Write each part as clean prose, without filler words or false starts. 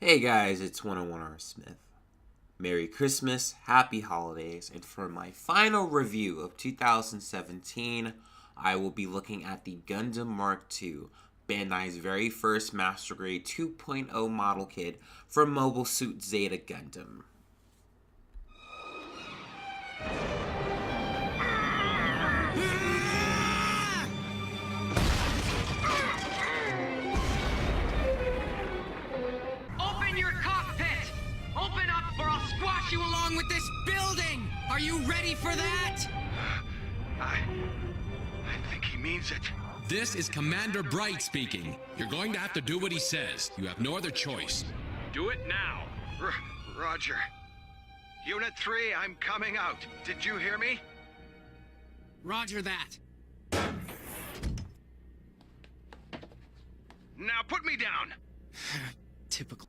Hey guys, it's 101R Smith. Merry Christmas, Happy Holidays, and for my final review of 2017, I will be looking at the Gundam Mark II, Bandai's very first Master Grade 2.0 model kit for Mobile Suit Zeta Gundam. You along with this building! Are you ready for that? I think he means it. This is Commander Bright speaking. You're going to have to do what he says. You have no other choice. Do it now. Roger. Unit 3, I'm coming out. Did you hear me? Roger that. Now put me down. Typical.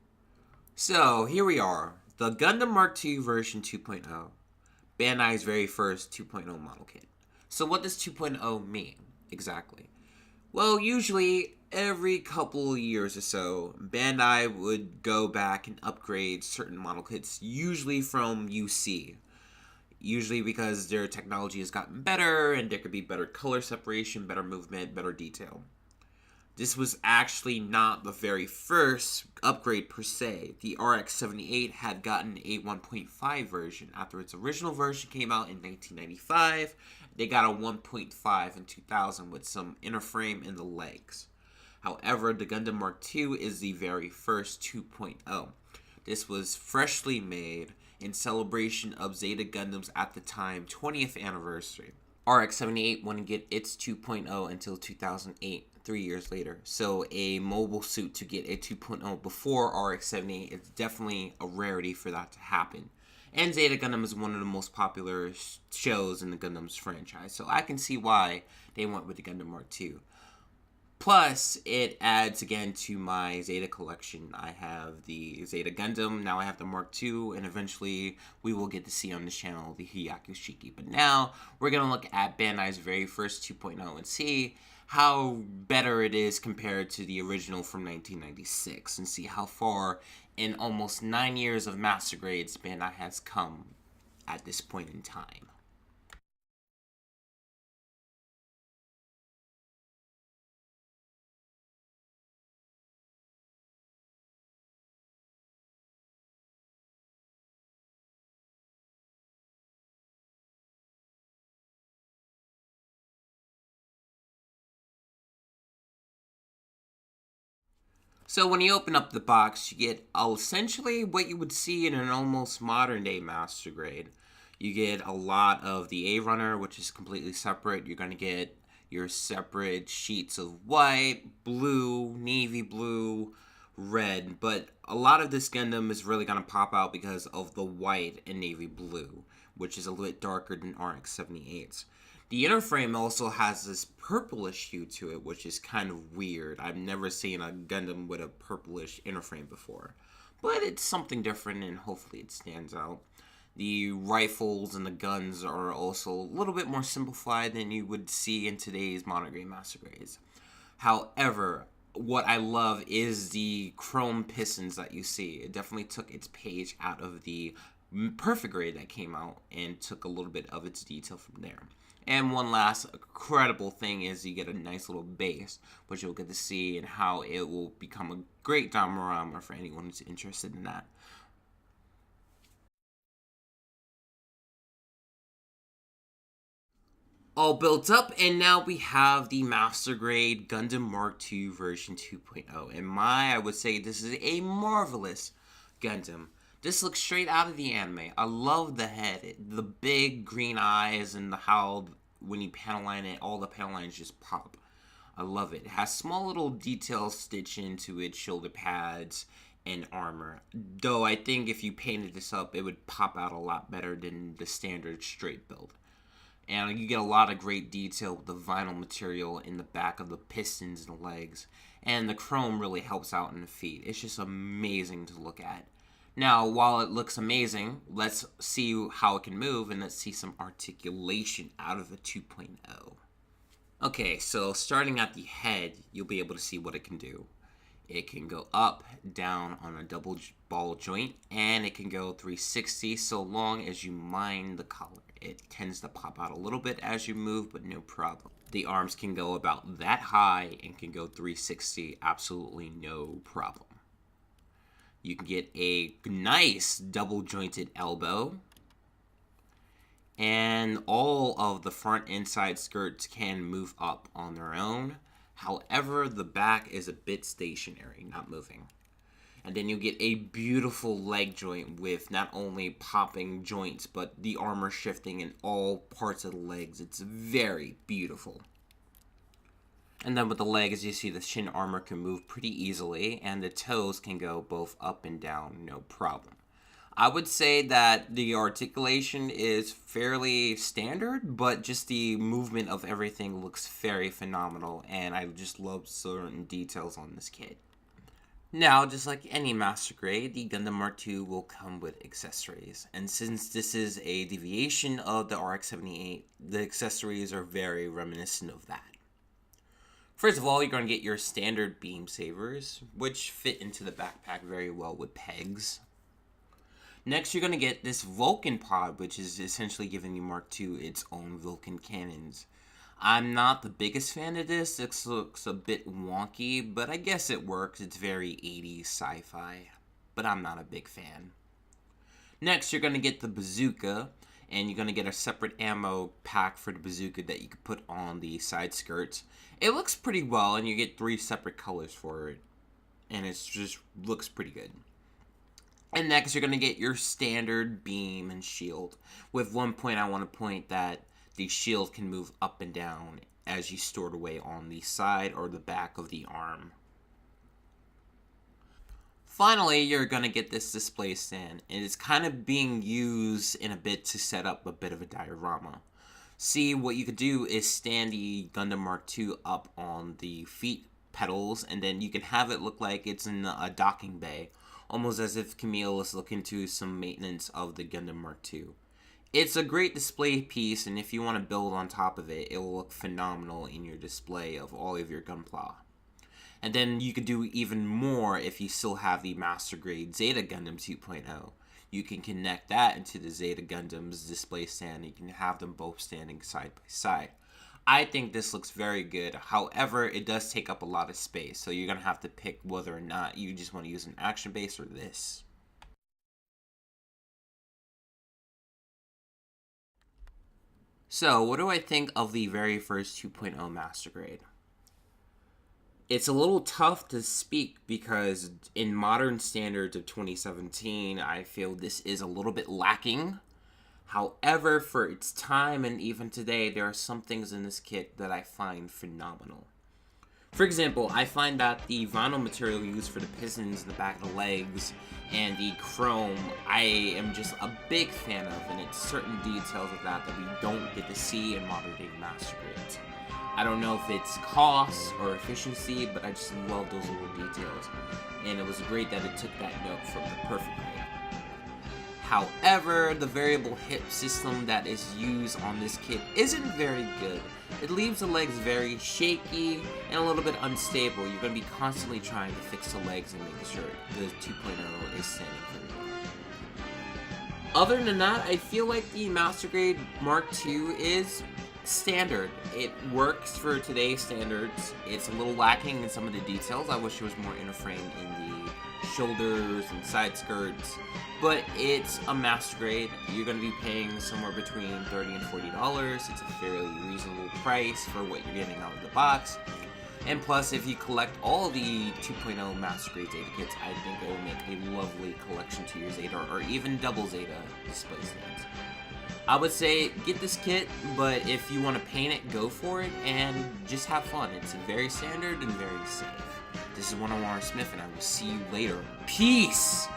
So, here we are. The Gundam Mark II version 2.0, Bandai's very first 2.0 model kit. So what does 2.0 mean, exactly? Well, usually, every couple of years or so, Bandai would go back and upgrade certain model kits, usually from UC. Usually because their technology has gotten better, and there could be better color separation, better movement, better detail. This was actually not the very first upgrade per se. The RX-78 had gotten a 1.5 version. After its original version came out in 1995, they got a 1.5 in 2000 with some inner frame in the legs. However, the Gundam Mark II is the very first 2.0. This was freshly made in celebration of Zeta Gundam's at the time 20th anniversary. RX-78 wouldn't get its 2.0 until 2008. 3 years later. So a mobile suit to get a 2.0 before RX-78 is definitely a rarity for that to happen. And Zeta Gundam is one of the most popular shows in the Gundam's franchise, so I can see why they went with the Gundam Mark II. Plus, it adds again to my Zeta collection. I have the Zeta Gundam, now I have the Mark II, and eventually we will get to see on this channel the Shigeaki. But now, we're going to look at Bandai's very first 2.0 and see how better it is compared to the original from 1996, and see how far in almost 9 years of Master Grades Bandai has come at this point in time. So when you open up the box, you get essentially what you would see in an almost modern day Master Grade. You get a lot of the A runner, which is completely separate. You're going to get your separate sheets of white, blue, navy blue, red. But a lot of this Gundam is really going to pop out because of the white and navy blue, which is a little bit darker than RX-78's. The inner frame also has this purplish hue to it, which is kind of weird. I've never seen a Gundam with a purplish inner frame before. But it's something different, and hopefully it stands out. The rifles and the guns are also a little bit more simplified than you would see in today's modern grade Master Grades. However, what I love is the chrome pistons that you see. It definitely took its page out of the Perfect Grade that came out and took a little bit of its detail from there. And one last incredible thing is you get a nice little base, which you'll get to see and how it will become a great diorama for anyone who's interested in that. All built up, and now we have the Master Grade Gundam Mark II version 2.0. And I would say this is a marvelous Gundam. This looks straight out of the anime. I love the head, the big green eyes, and how when you panel line it, all the panel lines just pop. I love it. It has small little details stitched into its shoulder pads and armor. Though I think if you painted this up, it would pop out a lot better than the standard straight build. And you get a lot of great detail with the vinyl material in the back of the pistons and the legs. And the chrome really helps out in the feet. It's just amazing to look at. Now, while it looks amazing, let's see how it can move, and let's see some articulation out of the 2.0. Okay, so starting at the head, you'll be able to see what it can do. It can go up, down on a double ball joint, and it can go 360 so long as you mind the collar. It tends to pop out a little bit as you move, but no problem. The arms can go about that high and can go 360, absolutely no problem. You can get a nice double jointed elbow. And all of the front and side skirts can move up on their own. However, the back is a bit stationary, not moving. And then you get a beautiful leg joint with not only popping joints, but the armor shifting in all parts of the legs. It's very beautiful. And then with the leg, as you see, the shin armor can move pretty easily, and the toes can go both up and down, no problem. I would say that the articulation is fairly standard, but just the movement of everything looks very phenomenal, and I just love certain details on this kit. Now, just like any Master Grade, the Gundam Mark II will come with accessories, and since this is a deviation of the RX-78, the accessories are very reminiscent of that. First of all, you're going to get your standard beam sabers, which fit into the backpack very well with pegs. Next, you're going to get this Vulcan pod, which is essentially giving you Mark II its own Vulcan cannons. I'm not the biggest fan of this. It looks a bit wonky, but I guess it works. It's very 80s sci-fi, but I'm not a big fan. Next, you're going to get the bazooka, and you're going to get a separate ammo pack for the bazooka that you can put on the side skirts. It looks pretty well, and you get 3 separate colors for it, and it just looks pretty good. And next, you're going to get your standard beam and shield. With one point, I want to point that the shield can move up and down as you store it away on the side or the back of the arm. Finally, you're going to get this display stand, and it's kind of being used in a bit to set up a bit of a diorama. See, what you could do is stand the Gundam Mark II up on the feet pedals, and then you can have it look like it's in a docking bay, almost as if Kamille is looking to some maintenance of the Gundam Mark II. It's a great display piece, and if you want to build on top of it, it will look phenomenal in your display of all of your Gunpla. And then you could do even more if you still have the Master Grade Zeta Gundam 2.0. You can connect that into the Zeta Gundam's display stand. You can have them both standing side by side. I think this looks very good. However, it does take up a lot of space, so you're going to have to pick whether or not you just want to use an action base or this. So, what do I think of the very first 2.0 Master Grade? It's a little tough to speak because in modern standards of 2017, I feel this is a little bit lacking. However, for its time and even today, there are some things in this kit that I find phenomenal. For example, I find that the vinyl material used for the pistons, the back of the legs, and the chrome, I am just a big fan of, and it's certain details of that we don't get to see in modern day Master Grades. I don't know if it's cost or efficiency, but I just love those little details. And it was great that it took that note from the perfect way. However, the variable hip system that is used on this kit isn't very good. It leaves the legs very shaky and a little bit unstable. You're going to be constantly trying to fix the legs and make sure the 2.0 is standing very well. Other than that, I feel like the Master Grade Mark II is standard. It works for today's standards. It's a little lacking in some of the details. I wish it was more interframe in the shoulders and side skirts, but it's a Master Grade. You're going to be paying somewhere between $30 and $40. It's a fairly reasonable price for what you're getting out of the box. And plus, if you collect all the 2.0 Master Grade Zeta kits, I think it will make a lovely collection to your Zeta or even double Zeta display stands. I would say get this kit, but if you want to paint it, go for it and just have fun. It's very standard and very safe. This is 101 Smith, and I will see you later. Peace!